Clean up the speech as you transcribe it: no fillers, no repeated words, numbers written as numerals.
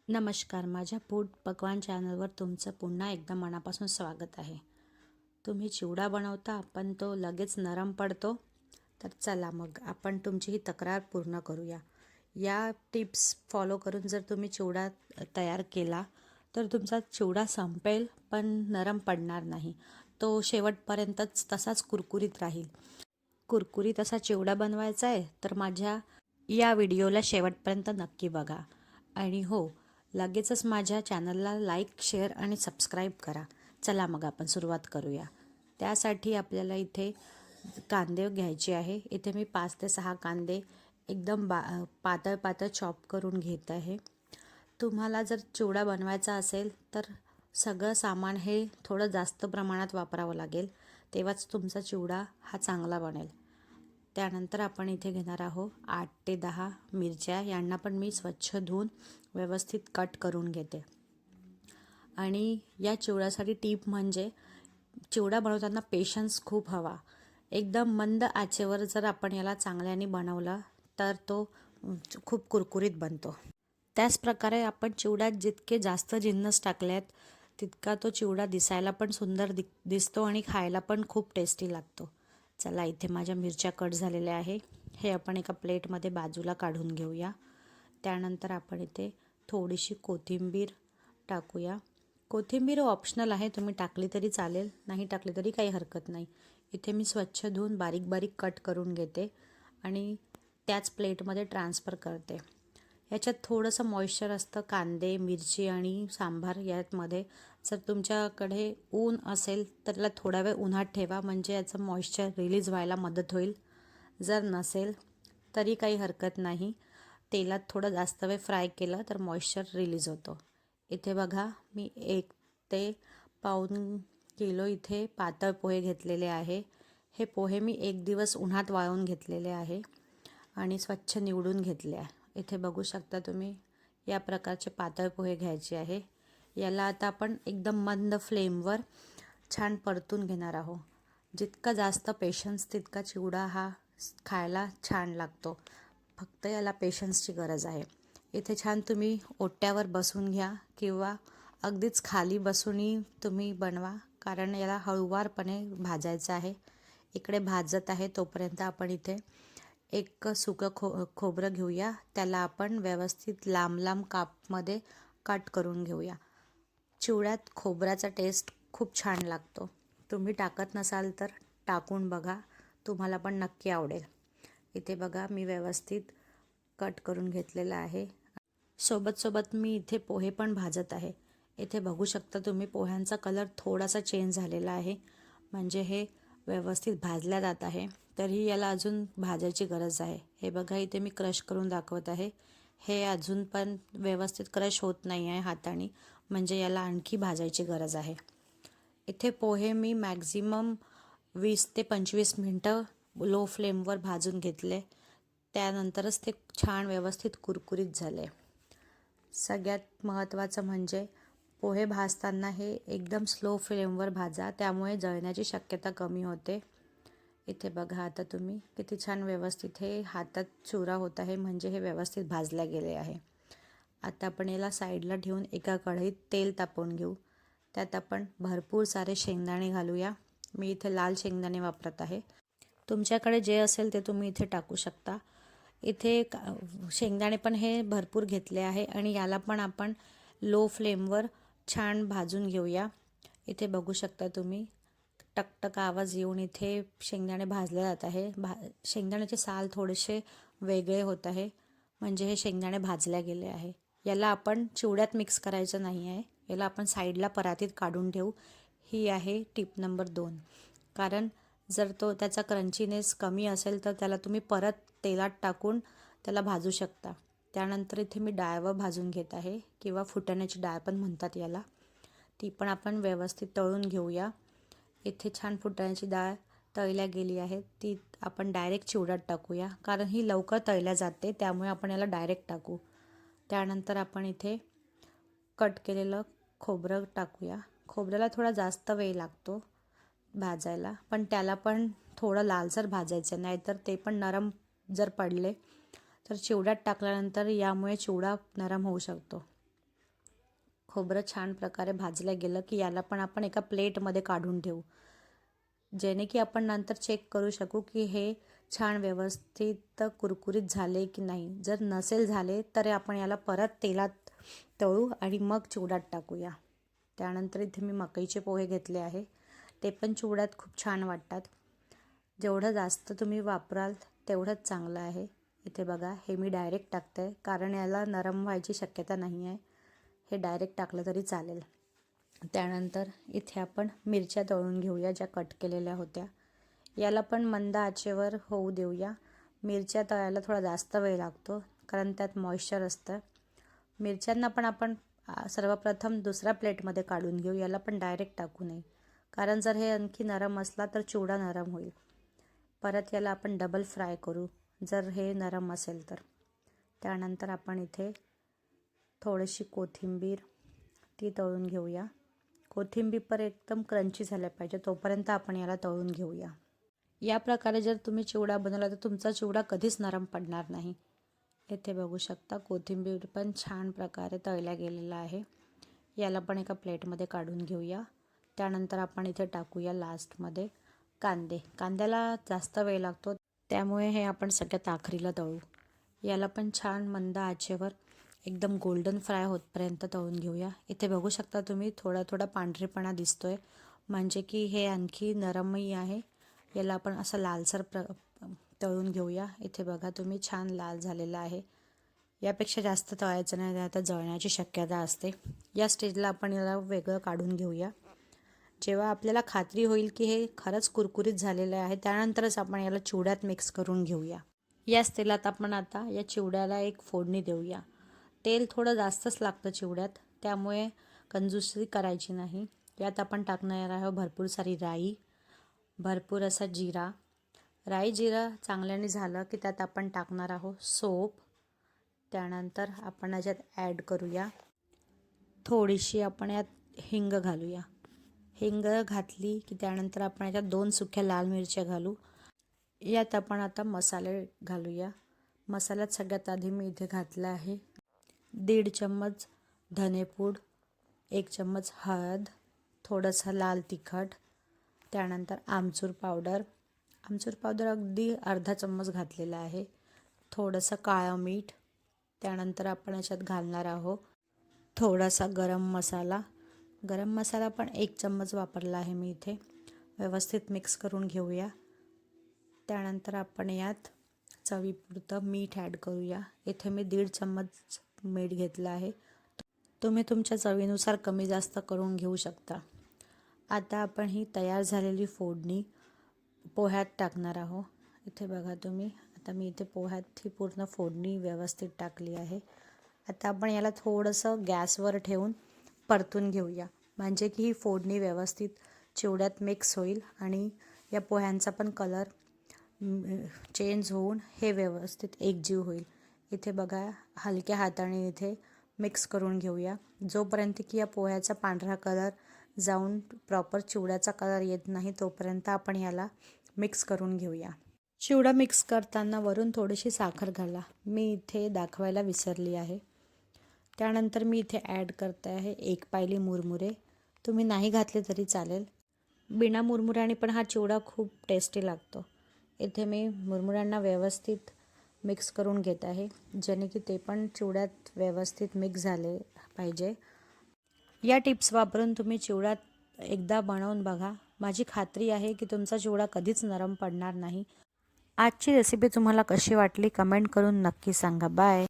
नमस्कार, माझ्या फूड पकवान चॅनलवर तुमचं पुन्हा एकदा मनापासून स्वागत आहे. तुम्ही चिवडा बनवता पण तो लगेच नरम पडतो. तर चला मग आपण तुमची ही तक्रार पूर्ण करूया. या टिप्स फॉलो करून जर तुम्ही चिवडा तयार केला तर तुमचा चिवडा संपेल पण नरम पडणार नाही. तो शेवटपर्यंतच तसाच कुरकुरीत राहील. कुरकुरीत असा चिवडा बनवायचा आहे तर माझ्या या व्हिडिओला शेवटपर्यंत नक्की बघा. आणि हो, लगेचच माझ्या चॅनलला लाईक, शेअर आणि सबस्क्राईब करा. चला मग आपण सुरुवात करूया. त्यासाठी आपल्याला इथे कांदे घ्यायचे आहे. इथे मी 5 ते 6 कांदे एकदम पातळ पातळ चॉप करून घेत आहे. तुम्हाला जर चिवडा बनवायचा असेल तर सगळं सामान हे थोडं जास्त प्रमाणात वापरावं लागेल, तेव्हाच तुमचा चिवडा हा चांगला बनेल. त्यानंतर आपण इथे घेणार आहोत 8 ते 10 मिरच्या. यांना पण मी स्वच्छ धुवून व्यवस्थित कट करून घेते. आणि या चिवड्यासाठी टीप म्हणजे चिवडा बनवताना पेशन्स खूप हवा. एकदम मंद आचेवर जर आपण याला चांगल्याने बनवला तर तो खूप कुरकुरीत बनतो. त्याच प्रकारे आपण चिवड्यात जितके जास्त जिन्नस टाकलेत तितका तो चिवडा दिसायला पण सुंदर दिसतो आणि खायला पण खूप टेस्टी लागतो. चला, इथे माझ्या मिरच्या कट झालेल्या आहे. हे आपण एका प्लेटमध्ये बाजूला काढून घेऊया. त्यानंतर आपण इथे थोडीशी कोथिंबीर टाकूया. कोथिंबीर ऑप्शनल आहे, तुम्ही टाकली तरी चालेल, नाही टाकली तरी काही हरकत नाही. इथे मी स्वच्छ धुवून बारीक बारीक कट करून घेते आणि त्याच प्लेटमध्ये ट्रान्सफर करते. ह्याच्यात थोडंसं मॉइश्चर असतं, कांदे, मिरची आणि सांबार यामध्ये. जर तुमच्याकडे ऊन असेल तर त्याला थोडा वेळ उन्हात ठेवा, म्हणजे याचं मॉइश्चर रिलीज व्हायला मदत होईल. जर नसेल तरी काही हरकत नाही, तेलात थोडं जास्त वेळ फ्राय केलं तर मॉइश्चर रिलीज होतो. इथे बघा, मी 1 ते पाऊण किलो इथे पातळ पोहे घेतलेले आहे. हे पोहे मी 1 दिवस उन्हात वाळवून घेतलेले आहे आणि स्वच्छ निवडून घेतले आहे. इथे बघू शकता तुम्ही, या प्रकारचे पातळ पोहे घ्यायचे आहे. याला आता आपण एकदम मंद फ्लेमवर छान परतून घेणार आहोत. जितका जास्त पेशन्स तितका चिवडा हा खायला छान लागतो. फक्त याला पेशन्सची गरज आहे. इथे छान तुम्ही ओट्यावर बसून घ्या किंवा अगदीच खाली बसूनही तुम्ही बनवा, कारण याला हळूवारपणे भाजायचं आहे. इकडे भाजत आहे तोपर्यंत आपण इथे एक सुकं खोबरं घेऊया. त्याला आपण व्यवस्थित लांब लांब कापमध्ये कट करून घेऊया. चिवड्यात खोबऱ्याचा टेस्ट खूप छान लागतो. तुम्ही टाकत नसाल तर टाकून बघा, तुम्हाला पण नक्की आवडेल. इथे बघा, मी व्यवस्थित कट करून घेतलेला आहे. सोबत सोबत मी इथे पोहे पण भाजत आहे. इथे बघू शकता तुम्ही, पोह्यांचा कलर थोडासा चेंज झालेला आहे, म्हणजे हे व्यवस्थित भाजल्या जात आहे. तरीही याला अजून भाजायची गरज आहे. हे बघा, इथे मी क्रश करून दाखवत आहे. हे अजून पण व्यवस्थित क्रश होत नाही आहे हाताने, म्हणजे याला आणखी भाजायची गरज आहे. इथे पोहे मी मॅक्झिमम 20 ते 25 मिनटं लो फ्लेमवर भाजून घेतले. त्यानंतरच ते छान व्यवस्थित कुरकुरीत झाले. सगळ्यात महत्त्वाचं म्हणजे पोहे भाजताना हे एकदम स्लो फ्लेमवर भाजा, त्यामुळे जळण्याची शक्यता कमी होते. इथे बघा आता तुम्ही, किती छान व्यवस्थित हे हातात चुरा होत आहे, म्हणजे हे व्यवस्थित भाजल्या गेले आहे. आता आपण याला साईडला ठेवून एका कढईत तेल तापवून घेऊ. त्यात आपण भरपूर सारे शेंगदाणे घालूया. मी इथे लाल शेंगदाणे वापरत आहे. तुमच्याकडे जे असेल ते तुम्ही इथे टाकू शकता. इथे शेंगदाणे पण हे भरपूर घेतले आहे आणि याला पण आपण लो फ्लेमवर छान भाजून घेऊया. इथे बघू शकता तुम्ही, टकटक आवाज येऊन इथे शेंगदाणे भाजले जात आहे. शेंगदाण्याचे साल थोडेसे वेगळे होत आहे, म्हणजे हे शेंगदाणे भाजल्या गेले आहे. याला आपण चिवड्यात मिक्स करायचं नाही आहे, याला आपण साईडला परातीत काढून ठेवू. ही आहे टिप नंबर 2. कारण जर तो त्याचा क्रंचीनेस कमी असेल तर त्याला तुम्ही परत तेलात टाकून त्याला भाजू शकता. त्यानंतर इथे मी डाळ भाजून घेत आहे, किंवा फुटाण्याची डाळ पण म्हणतात याला. ती पण आपण व्यवस्थित तळून घेऊया. इथे छान फुटाण्याची डाळ तळल्या गेली आहे, ती आपण डायरेक्ट चिवड्यात टाकूया, कारण ही लवकर तळल्या जाते, त्यामुळे आपण याला डायरेक्ट टाकू. त्यानंतर आपण इथे कट केलेलं खोबरं टाकूया. खोबऱ्याला थोडा जास्त वेळ लागतो भाजायला, पण त्याला पण थोडं लालसर भाजायचं, नाहीतर ते पण नरम जर पडले तर चिवड्यात टाकल्यानंतर यामुळे चिवडा नरम होऊ शकतो. खोबरं छान प्रकारे भाजलं गेलं की याला पण आपण एका प्लेटमध्ये काढून ठेवू, जेणे की आपण नंतर चेक करू शकू की हे छान व्यवस्थित कुरकुरीत झाले की नाही. जर नसेल झाले तर आपण याला परत तेलात तळू आणि मग चिवड्यात टाकूया. त्यानंतर इथे मी मकईचे पोहे घेतले आहे. ते पण चिवड्यात खूप छान वाटतात. जेवढं जास्त तुम्ही वापराल तेवढंच चांगलं आहे. इथे बघा, हे मी डायरेक्ट टाकते कारण याला नरम व्हायची शक्यता नाही आहे. हे डायरेक्ट टाकलं तरी चालेल. त्यानंतर इथे आपण मिरच्या तळून घेऊया, ज्या कट केलेल्या होत्या. याला पण मंद आचेवर होऊ देऊया. मिरच्या तळायला थोडा जास्त वेळ लागतो कारण त्यात मॉइश्चर असतं. मिरच्यांना पण आपण सर्वप्रथम दुसऱ्या प्लेटमध्ये काढून घेऊ. याला पण डायरेक्ट टाकू नये कारण जर हे आणखी नरम असला तर चिवडा नरम होईल. परत याला आपण डबल फ्राय करू जर हे नरम असेल तर. त्यानंतर आपण इथे थोडीशी कोथिंबीर ती तळून घेऊया. कोथिंबीर पण एकदम क्रंची झाल्या पाहिजे तोपर्यंत आपण याला तळून घेऊया. या प्रकारे जर तुम्ही चिवडा बनवला तर तुमचा चिवडा कधीच नरम पडणार नाही. इथे बघू शकता कोथिंबीर पण छान प्रकारे तळल्या गेलेला आहे. याला पण एका प्लेटमध्ये काढून घेऊया. त्यानंतर आपण इथे टाकूया लास्टमध्ये कांदे. कांद्याला जास्त वेळ लागतो त्यामुळे हे आपण सगळ्यात आखरीला तळू. याला पण छान मंद आचेवर एकदम गोल्डन फ्राय होतपर्यंत तळून घेऊया. इथे बघू शकता तुम्ही थोडा थोडा पांढरेपणा दिसतोय, म्हणजे की हे आणखी नरमही आहे. याला आपण असं लालसर तळून घेऊया. इथे बघा तुम्ही छान लाल झालेला आहे. यापेक्षा जास्त तळायचं नाही, आता जळण्याची शक्यता असते. या स्टेजला आपण याला वेगळं काढून घेऊया. जेव्हा आपल्याला खात्री होईल की हे खरंच कुरकुरीत झालेलं आहे त्यानंतरच आपण याला चिवड्यात मिक्स करून घेऊया. याच तेलात आपण आता या चिवड्याला एक फोडणी देऊया. तेल थोडं जास्तच लागतं चिवड्यात, त्यामुळे कंजूसी करायची नाही. यात आपण टाकणार आहोत भरपूर सारी राई, भरपूर असा जिरा. राई जिरा चांगल्याने झालं की त्यात आपण टाकणार आहोत सोप. त्यानंतर आपण याच्यात ॲड करूया थोडीशी आपण यात हिंग घालूया. हिंग घातली की त्यानंतर आपण याच्यात 2 सुक्या लाल मिरच्या घालू. यात आपण आता मसाले घालूया. मसाल्यात सगळ्यात आधी मी इथे घातला आहे 1.5 चम्मच धनेपूड, 1 चम्मच हळद, थोडंसं लाल तिखट, त्यानंतर आमचूर पावडर. आमचूर पावडर अगदी अर्धा चम्मच घातलेला आहे. थोडंसं काळं मीठ. त्यानंतर आपण याच्यात घालणार आहोत थोडासा गरम मसाला. गरम मसाला पण 1 चम्मच वापरला आहे मी इथे. व्यवस्थित मिक्स करून घेऊया. त्यानंतर आपण यात चवीपुरतं मीठ ॲड करूया. इथे मी 1.5 चम्मच मीठ घेतलं आहे. तुम्ही तुमच्या चवीनुसार कमी जास्त करून घेऊ शकता. आता आपण ही तयार झालेली फोडणी पोह्यात टाकणार आहोत. इथे बघा तुम्ही, आता मी इथे पोह्यात ही पूर्ण फोडणी व्यवस्थित टाकली आहे. आता आपण याला थोडंसं गॅसवर ठेवून परतून घेऊया, म्हणजे की ही फोडणी व्यवस्थित चिवड्यात मिक्स होईल आणि या पोह्यांचा पण कलर चेंज होऊन हे व्यवस्थित एकजीव होईल. इथे बघा, हलक्या हाताने इथे मिक्स करून घेऊया जोपर्यंत की या पोह्याचा पांढरा कलर जाऊन प्रॉपर चिवड्याचा कलर येत नाही तोपर्यंत आपण याला मिक्स करून घेऊया. चिवडा मिक्स करताना वरून थोडीशी साखर घाला. मी इथे दाखवायला विसरली आहे. त्यानंतर मी इथे ॲड करते आहे 1 पायली मुरमुरे. तुम्ही नाही घातले तरी चालेल. बिना मुरमुऱ्याने पण हा चिवडा खूप टेस्टी लागतो. इथे मी मुरमुऱ्यांना व्यवस्थित मिक्स करून घेत आहे, जेणे की ते पण चिवड्यात व्यवस्थित मिक्स झाले पाहिजे. या टिप्स वापरून तुम्ही चिवडा एकदा बनवून बघा. माझी खात्री आहे की तुमचा चिवडा कधीच नरम पडणार नाही. आजची रेसिपी तुम्हाला कशी वाटली कमेंट करून नक्की सांगा. बाय.